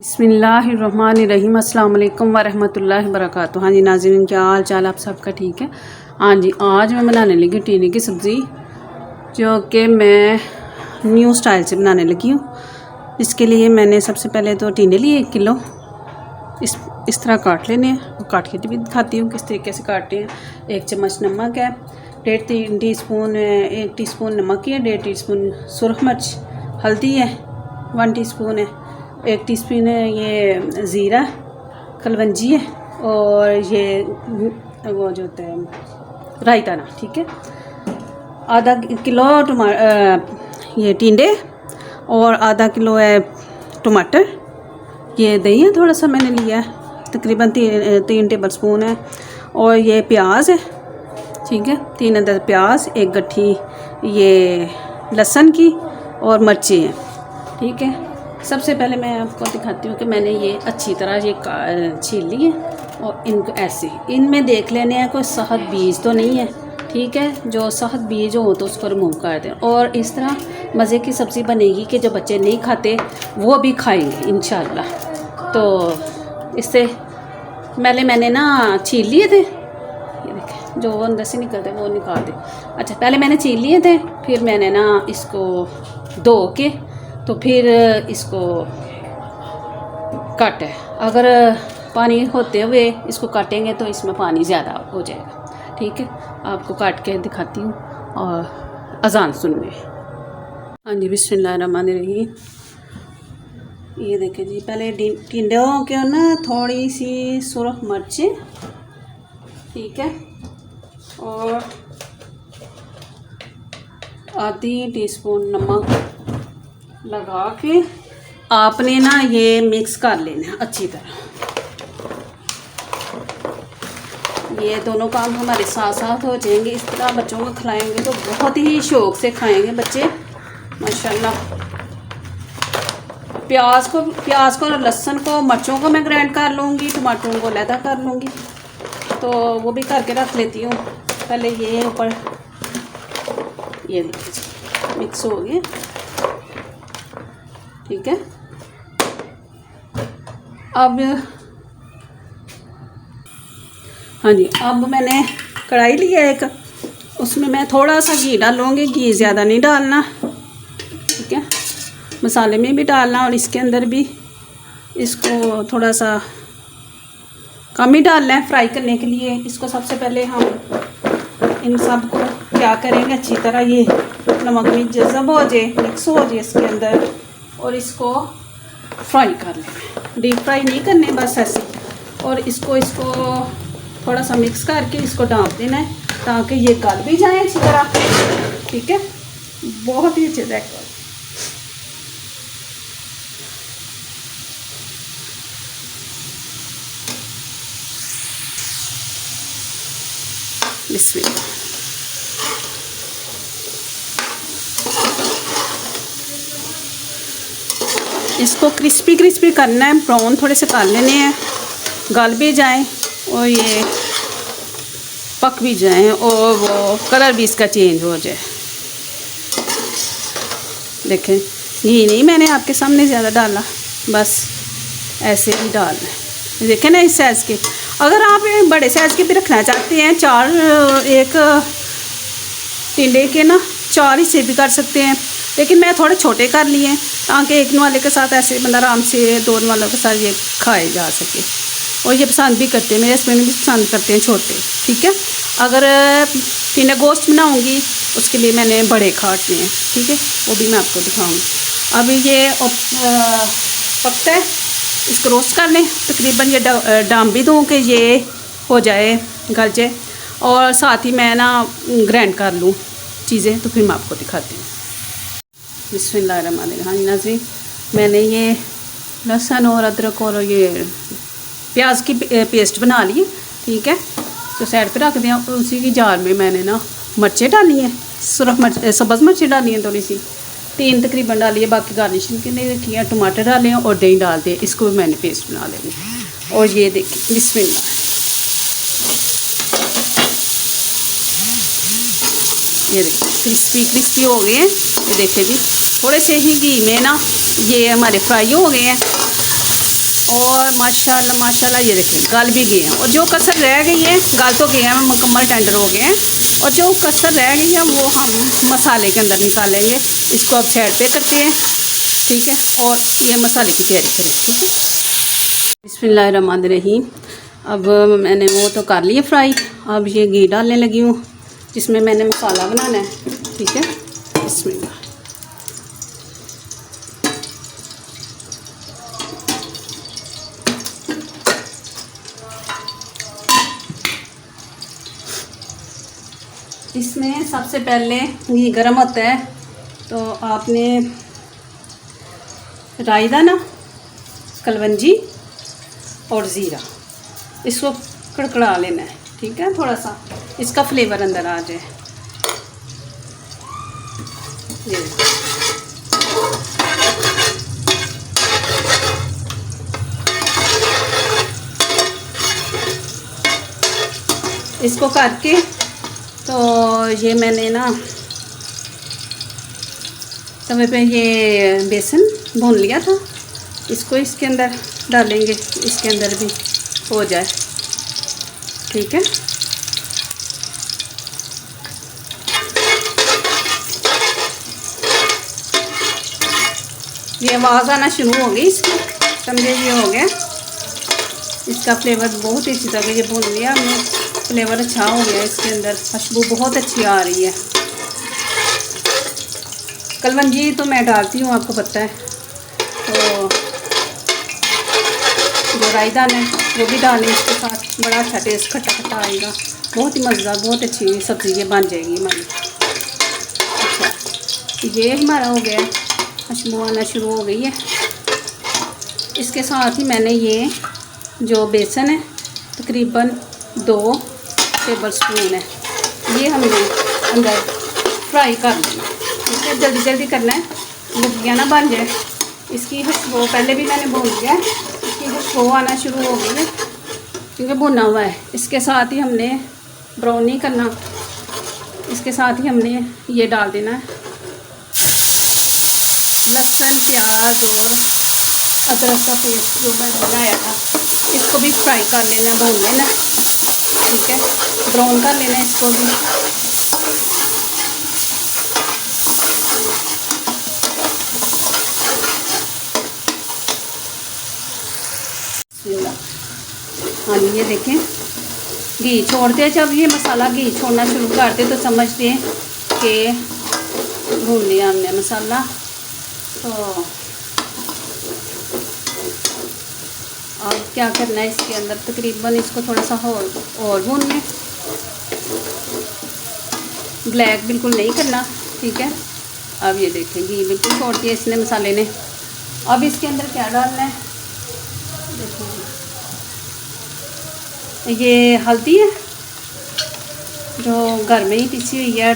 बिस्मिल्लाहिर्रहमानिर्रहीम अस्सलाम वालेकुम वरहमतुल्लाहि वबरकातुहू। हाँ जी नाज़रीन, क्या हाल चाल आप सबका? ठीक है। हाँ जी, आज मैं बनाने लगी टीने की सब्ज़ी, जो कि मैं न्यू स्टाइल से बनाने लगी हूँ। इसके लिए मैंने सबसे पहले तो टीने लिए 1 किलो। इस तरह काट लेने हैं, और काट के भी दिखाती हूँ किस तरीके से काटते हैं। 1 चम्मच नमक है, 1.5 टीस्पून 1 टीस्पून नमक ही है, 1.5 टीस्पून सुरख मिर्च, हल्दी है 1 टीस्पून है, 1 टीस्पून है ये ज़ीरा कलवंजी है, और ये वो जो होता है रायता ना, ठीक है। आधा किलो ये टिंडे और आधा किलो है टमाटर। ये दही है थोड़ा सा मैंने लिया है, तकरीबन 3 टेबल स्पून है। और ये प्याज है, ठीक है, 3 अदद प्याज, 1 गट्ठी ये लहसुन की, और मिर्ची हैं, ठीक है। सबसे पहले मैं आपको दिखाती हूँ कि मैंने ये अच्छी तरह ये छील ली है, और इनको ऐसे इनमें देख लेने हैं कोई सहत बीज तो नहीं है, ठीक है। जो सहत बीज हो तो उसको रिमूव कर दें, और इस तरह मज़े की सब्ज़ी बनेगी कि जो बच्चे नहीं खाते वो भी खाएंगे इंशाल्लाह। तो इससे पहले मैंने ना छील लिए थे, ये देखें जो अंदर से निकलते वो निकाल दें। अच्छा, पहले मैंने छील लिए थे, फिर मैंने ना इसको धो के तो फिर इसको काटा है। अगर पानी होते हुए इसको काटेंगे तो इसमें पानी ज़्यादा हो जाएगा, ठीक है। आपको काट के दिखाती हूँ और अजान सुनिए। हाँ जी, बिस्मिल्लाहिर्रहमानिर्रहीम। ये देखें जी, पहले टिंडों के ना थोड़ी सी सुरख मिर्चें, ठीक है, और आधी टीस्पून नमक लगा के आपने ना ये मिक्स कर लेना है अच्छी तरह। ये दोनों काम हमारे साथ साथ हो जाएंगे। इस तरह बच्चों को खिलाएंगे तो बहुत ही शौक़ से खाएंगे बच्चे माशाल्लाह। प्याज को और लहसुन को, मिर्चों को मैं ग्राइंड कर लूँगी, टमाटरों को लैदा कर लूँगी, तो वो भी करके रख लेती हूँ। पहले ये ऊपर ये देखिए मिक्स हो गए, ठीक है। अब हाँ जी, अब मैंने कढ़ाई लिया एक, उसमें मैं थोड़ा सा घी डालूँगी, घी ज़्यादा नहीं डालना, ठीक है। मसाले में भी डालना और इसके अंदर भी इसको थोड़ा सा कम ही डालना है फ्राई करने के लिए। इसको सबसे पहले हम इन सब को क्या करेंगे, अच्छी तरह ये नमक भी जज़ब हो जाए, मिक्स हो जाए इसके अंदर, और इसको फ्राई कर लें। डीप फ्राई नहीं करने, बस ऐसे। और इसको थोड़ा सा मिक्स करके इसको डाँप देना है ताकि ये गल भी जाए अच्छी तरह, ठीक है। बहुत ही अच्छे से बिस्मिल्लाह। इसको क्रिस्पी करना है, ब्राउन थोड़े से कर लेने हैं, गल भी जाएं और ये पक भी जाएं, और वो कलर भी इसका चेंज हो जाए। देखें, ये नहीं मैंने आपके सामने ज़्यादा डाला, बस ऐसे ही डालना है। देखें ना, इस साइज़ के। अगर आप बड़े साइज़ के भी रखना चाहते हैं, एक टिंडे के ना 4 हिस्से भी कर सकते हैं, लेकिन मैं थोड़े छोटे कर लिए हैं ताकि एक वाले के साथ ऐसे बंदा आराम से 2 वालों के साथ ये खाए जा सके। और ये पसंद भी करते हैं, मेरे हस्बैंड भी पसंद करते हैं छोटे, ठीक है। अगर टिंडे गोश्त बनाऊंगी उसके लिए मैंने बड़े काटने हैं, ठीक है, वो भी मैं आपको दिखाऊंगी। अभी ये पकता है, इसको रोस्ट कर लें, तकरीबन ये डाम भी दूँ कि ये हो जाए, गल जाए, और साथ ही मैं ना ग्राइंड कर लूँ चीज़ें, तो फिर मैं आपको दिखाती हूँ। बिस्मिल्लाहिर्रहमानिर्रहीम। हाँ नाज़रीन, मैंने ये लहसुन और अदरक और ये प्याज की पेस्ट बना ली, ठीक है, तो साइड पे रख दिया। उसी की जार में मैंने ना मिर्चें डाली हैं, सुरख मिर्च, सब्ज़ मिर्चें डाली हैं थोड़ी सी, 3 तकरीबन डाली है, बाकी गार्निशिंग के लिए रखी है। टमाटर डाले हैं और दही डाल दिए, इसको भी मैंने पेस्ट बना लेंगे। और ये देखिए, बिस्मिल्लाह, ये देखिए क्रिस्पी हो गए हैं। ये देखिए जी, थोड़े से ही घी में ना ये हमारे फ्राई हो गए हैं। और माशाल्लाह माशाल्लाह ये देखिए गल भी गए हैं, और जो कसर रह गई है गल तो गए हैं, मुकम्मल टेंडर हो गए हैं, और जो कसर रह गई है वो हम मसाले के अंदर निकालेंगे। इसको अब साइड पे करते हैं, ठीक है, और ये मसाले की तैयारी करें, ठीक है। बिस्मिल्लाहिर्रहमानिर्रहीम। अब मैंने वो तो कर लिए फ्राई, अब ये घी डालने लगी हूँ जिसमें मैंने मसाला बनाना है, ठीक है। बिस्मिल्लाह। इसमें सबसे पहले घी गर्म होता है तो आपने राई दाना, कलवंजी और ज़ीरा इसको कड़कड़ा लेना है, ठीक है, थोड़ा सा इसका फ्लेवर अंदर आ जाए। ये इसको करके तो ये मैंने ना तवे पे ये बेसन भून लिया था, इसको इसके अंदर डालेंगे, इसके अंदर भी हो जाए, ठीक है। ये आवाज़ आना शुरू हो गई इसकी, समझे, ये हो गया, इसका फ्लेवर बहुत ही अच्छी तरह ये भून लिया हमने, फ्लेवर अच्छा हो गया, इसके अंदर खुशबू बहुत अच्छी आ रही है। कलवंजी तो मैं डालती हूँ, आपको पता है, तो जो राई दाना है वो भी डालें इसके साथ, बड़ा अच्छा टेस्ट खट्टा खट्टा आएगा, बहुत ही मज़ेदार, बहुत अच्छी सब्ज़ी ये बन जाएगी हमारी। अच्छा, ये हमारा हो गया, खुशबू आना शुरू हो गई है। इसके साथ ही मैंने ये जो बेसन है तकरीबन 2 टेबल स्पून है, ये हमने अंदर फ्राई कर देना, ठीक है, जल्दी जल्दी करना है, बुकियाँ ना बन जाए। इसकी खुशबू पहले भी मैंने भून लिया है, इसकी खुशबू आना शुरू हो गई है क्योंकि भुना हुआ है। इसके साथ ही हमने ब्राउन नहीं करना, इसके साथ ही हमने ये डाल देना है लहसुन, प्याज और अदरक का पेस्ट जो मैंने बनाया था, इसको भी फ्राई कर लेना, भून लेना, ठीक है, ब्राउन कर लेना इसको भी। हाँ जी, ये देखें घी छोड़ते हैं, जब ये मसाला घी छोड़ना शुरू करते तो समझते हैं कि भून लिया हमने मसाला। तो अब क्या करना है, इसके अंदर तकरीबन इसको थोड़ा सा और भून लें, ब्लैक बिल्कुल नहीं करना, ठीक है। अब ये देखें घी बिल्कुल छोड़ दिया इसने मसाले ने। अब इसके अंदर क्या डालना है, देखिए ये हल्दी है जो घर में ही पिसी हुई है,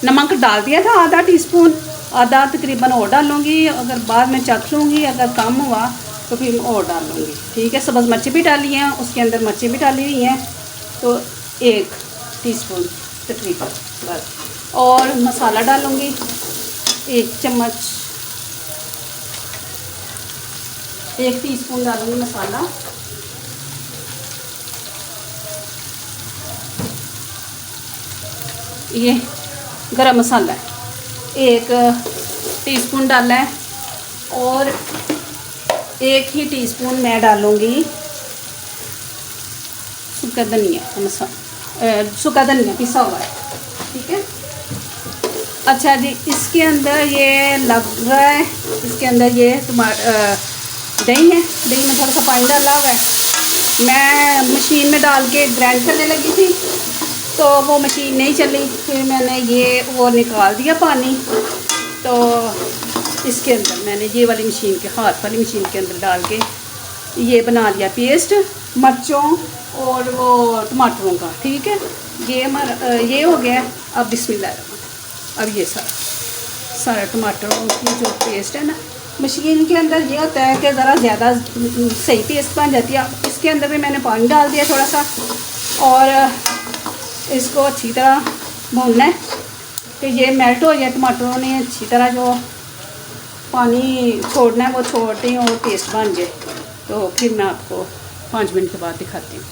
नमक डाल दिया था आधा टीस्पून, आधा तकरीबन और डालूँगी, अगर बाद में चख लूँगी, अगर कम हुआ तो फिर और डाल लूँगी, ठीक है। सब्ज़ मिर्ची भी डाली हैं, उसके अंदर मिर्ची भी डाली हुई हैं, तो 1 टीस्पून तकरीबन बस, और मसाला डालूँगी 1 चम्मच, 1 टीस्पून डालूँगी मसाला, ये गरम मसाला है 1 टीस्पून डाला है, और 1 ही टीस्पून मैं डालूँगी सूखा धनिया मसाला, सूखा धनिया पिसा हुआ है, ठीक है। अच्छा जी, इसके अंदर ये लग रहा है, इसके अंदर ये दही है, दही में थोड़ा सा पानी डाला हुआ है, मैं मशीन में डाल के ग्राइंड करने लगी थी तो वो मशीन नहीं चली, फिर मैंने ये वो निकाल दिया पानी, तो इसके अंदर मैंने ये वाली मशीन के, हाथ वाली मशीन के अंदर डाल के ये बना दिया पेस्ट मिर्चों और वो टमाटरों का, ठीक है। ये हमारा ये हो गया। अब बिस्मिल्लाह, अब ये सारा टमाटरों की जो पेस्ट है ना, मशीन के अंदर ये होता है कि ज़रा ज़्यादा सही पेस्ट बन जाती है। इसके अंदर भी मैंने पानी डाल दिया थोड़ा सा, और इसको अच्छी तरह भूनना है कि ये मेल्ट हो जाए, टमाटरों ने अच्छी तरह जो पानी छोड़ना है वो छोड़ दें और पेस्ट बन जाए, तो फिर मैं आपको 5 मिनट के बाद दिखाती हूँ।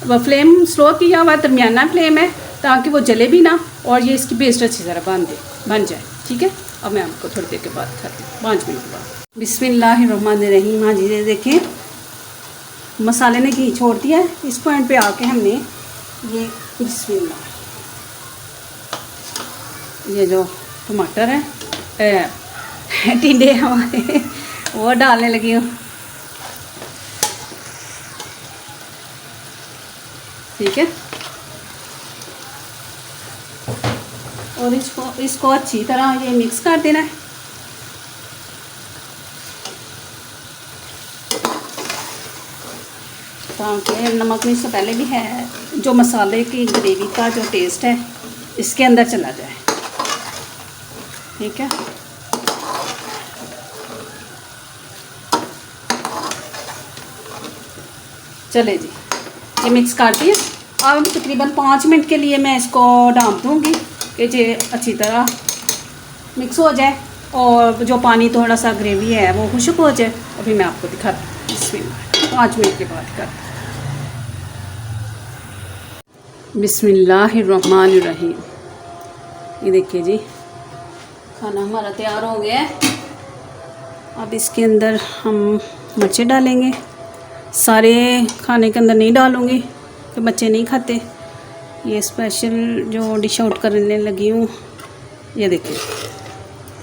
वह फ्लेम स्लो किया हुआ दरमियाना फ्लेम है ताकि वो जले भी ना और ये इसकी पेस्ट अच्छी तरह बन जाए। ठीक है, अब मैं आपको थोड़ी देर के बाद दिखाती हूँ, 5 मिनट के बाद। बिस्मिल्लाहिर्रहमानिर्रहीम। हाँ जी, ये देखिए मसाले ने घी छोड़ दिया है। इस पॉइंट पे आके हमने ये बिस्मिल्लाह, ये जो टमाटर है टिंडे हमारे वो डालने लगी हूँ। ठीक है, और इसको अच्छी तरह ये मिक्स कर देना है। ताकि नमक मिर्च से पहले भी है, जो मसाले की ग्रेवी का जो टेस्ट है इसके अंदर चला जाए। ठीक है, चले जी, ये मिक्स कर दिए। अब तकरीबन 5 मिनट के लिए मैं इसको ढाँप दूँगी कि ये अच्छी तरह मिक्स हो जाए और जो पानी थोड़ा सा ग्रेवी है वो खुश्क हो जाए। अभी मैं आपको दिखाती हूँ, इसमें 5 मिनट के बाद कर। बिस्मिल्लाहिर्रहमानिर्रहीम। ये देखिए जी, खाना हमारा तैयार हो गया है। अब इसके अंदर हम मिर्चें डालेंगे। सारे खाने के अंदर नहीं डालूँगी कि बच्चे नहीं खाते। ये स्पेशल जो डिश आउट करने लगी हूँ, ये देखिए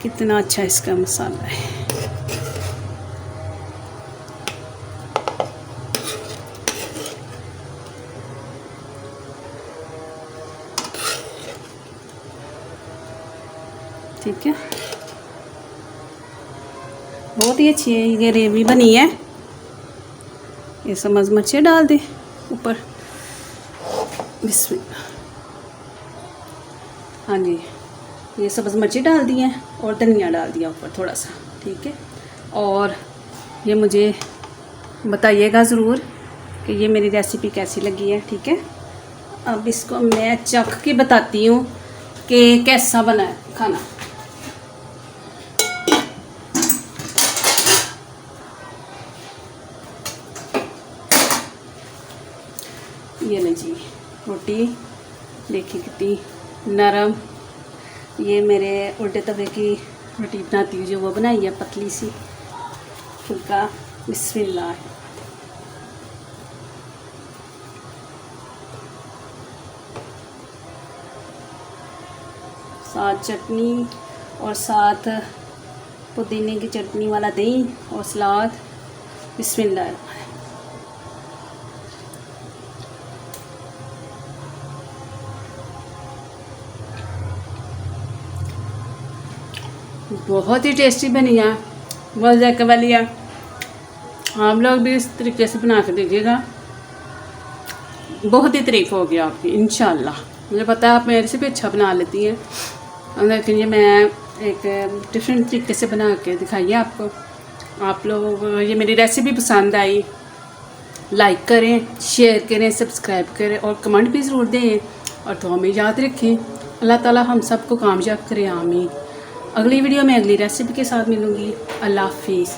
कितना अच्छा इसका मसाला है। ठीक है, बहुत ही अच्छी है ये ग्रेवी बनी है। ये समझ मिर्चें डाल दे ऊपर। बिस्मिल्लाह। हाँ जी, ये सब्ज़ मिर्ची डाल दी हैं और धनिया डाल दिया ऊपर थोड़ा सा। ठीक है, और ये मुझे बताइएगा ज़रूर कि ये मेरी रेसिपी कैसी लगी है। ठीक है, अब इसको मैं चख के बताती हूँ कि कैसा बना है खाना। ये ले जी, रोटी देखिए कितनी नरम। ये मेरे उल्टे तवे की रोटी बनाती हूँ जो वो बनाई है, पतली सी फुल्का। बिस्मिल्लाह। साथ चटनी और साथ पुदीने की चटनी वाला दही और सलाद। बिस्मिल्लाह। बहुत ही टेस्टी बनी है, बहुत जायका वाली है। आप लोग भी इस तरीके से बना के देखिएगा, बहुत ही तारीफ होगी आपकी इंशाल्लाह। मुझे पता है आप मेरे से भी अच्छा बना लेती हैं, लेकिन ये मैं एक डिफरेंट तरीके से बना के दिखाई है आपको। आप लोग ये मेरी रेसिपी पसंद आई, लाइक करें, शेयर करें, सब्सक्राइब करें और कमेंट भी ज़रूर दें। और तो हमें याद रखें, अल्लाह ताला हम सबको कामयाब करें, आमीन। अगली वीडियो में अगली रेसिपी के साथ मिलूँगी। अल्लाह हाफिज़।